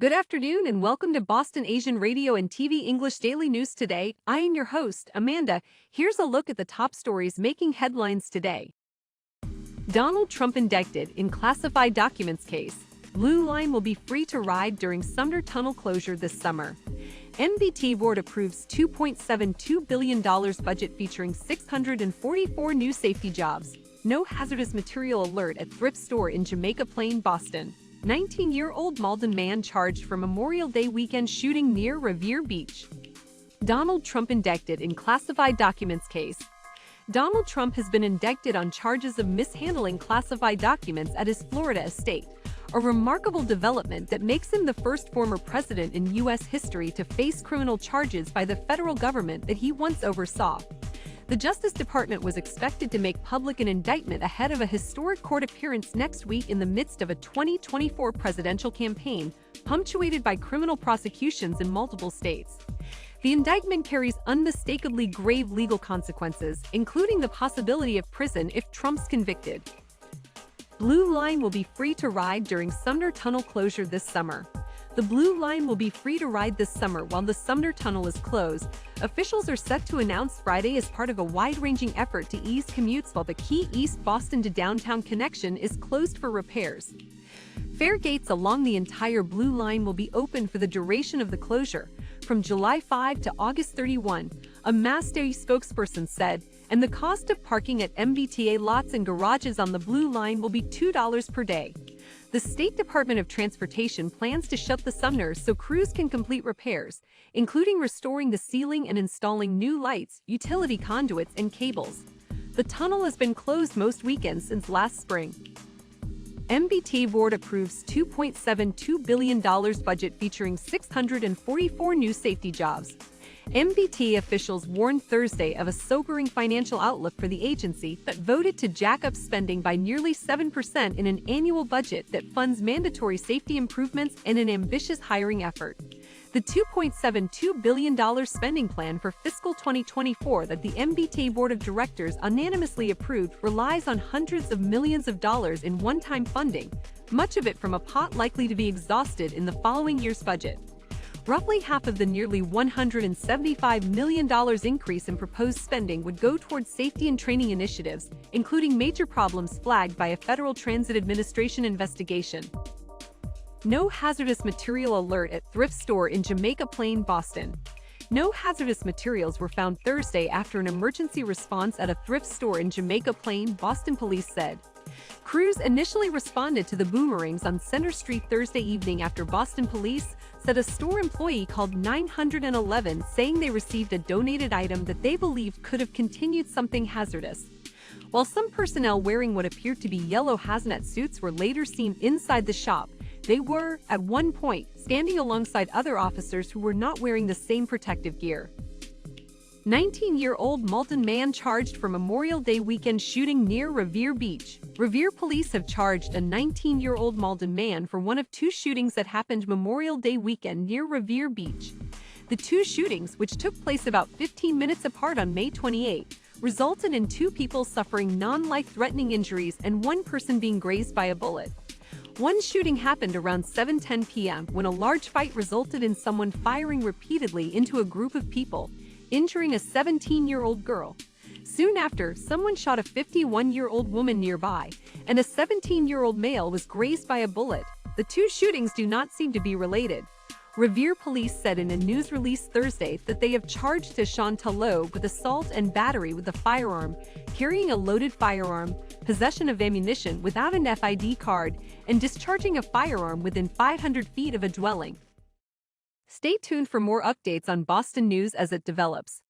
Good afternoon and welcome to Boston Asian Radio and TV English Daily News Today. I am your host, Amanda. Here's a look at the top stories making headlines today. Donald Trump indicted in classified documents case. Blue Line will be free to ride during Sumner tunnel closure this summer. MBTA board approves $2.72 billion budget featuring 644 new safety jobs. No hazardous material alert at thrift store in Jamaica Plain, Boston. 19-year-old Malden man charged for Memorial Day weekend shooting near Revere Beach. Donald Trump indicted in classified documents case. Donald Trump has been indicted on charges of mishandling classified documents at his Florida estate, a remarkable development that makes him the first former president in U.S. history to face criminal charges by the federal government that he once oversaw. The Justice Department was expected to make public an indictment ahead of a historic court appearance next week in the midst of a 2024 presidential campaign, punctuated by criminal prosecutions in multiple states. The indictment carries unmistakably grave legal consequences, including the possibility of prison if Trump's convicted. Blue Line will be free to ride during Sumner tunnel closure this summer. The Blue Line will be free to ride this summer while the Sumner Tunnel is closed. Officials are set to announce Friday as part of a wide-ranging effort to ease commutes while the key East Boston to downtown connection is closed for repairs. Fare gates along the entire Blue Line will be open for the duration of the closure, from July 5 to August 31, a MassDOT spokesperson said, and the cost of parking at MBTA lots and garages on the Blue Line will be $2 per day. The State Department of Transportation plans to shut the Sumner so crews can complete repairs, including restoring the ceiling and installing new lights, utility conduits, and cables. The tunnel has been closed most weekends since last spring. MBTA board approves $2.72 billion budget featuring 644 new safety jobs. MBTA officials warned Thursday of a sobering financial outlook for the agency that voted to jack up spending by nearly 7% in an annual budget that funds mandatory safety improvements and an ambitious hiring effort. The $2.72 billion spending plan for fiscal 2024 that the MBTA Board of Directors unanimously approved relies on hundreds of millions of dollars in one-time funding, much of it from a pot likely to be exhausted in the following year's budget. Roughly half of the nearly $175 million increase in proposed spending would go towards safety and training initiatives, including major problems flagged by a Federal Transit Administration investigation. No hazardous material alert at thrift store in Jamaica Plain, Boston. No hazardous materials were found Thursday after an emergency response at a thrift store in Jamaica Plain, Boston police said. Crews initially responded to the boomerangs on Center Street Thursday evening after Boston police said a store employee called 911 saying they received a donated item that they believed could have contained something hazardous. While some personnel wearing what appeared to be yellow hazmat suits were later seen inside the shop, they were, at one point, standing alongside other officers who were not wearing the same protective gear. 19-year-old Malden man charged for Memorial Day weekend shooting near Revere Beach. Revere police have charged a 19-year-old Malden man for one of two shootings that happened Memorial Day weekend near Revere Beach. The two shootings, which took place about 15 minutes apart on May 28, resulted in two people suffering non-life-threatening injuries and one person being grazed by a bullet. One shooting happened around 7:10 p.m. when a large fight resulted in someone firing repeatedly into a group of people, injuring a 17-year-old girl. Soon after, someone shot a 51-year-old woman nearby, and a 17-year-old male was grazed by a bullet. The two shootings do not seem to be related. Revere police said in a news release Thursday that they have charged Tashawn Tallow with assault and battery with a firearm, carrying a loaded firearm, possession of ammunition without an FID card, and discharging a firearm within 500 feet of a dwelling. Stay tuned for more updates on Boston news as it develops.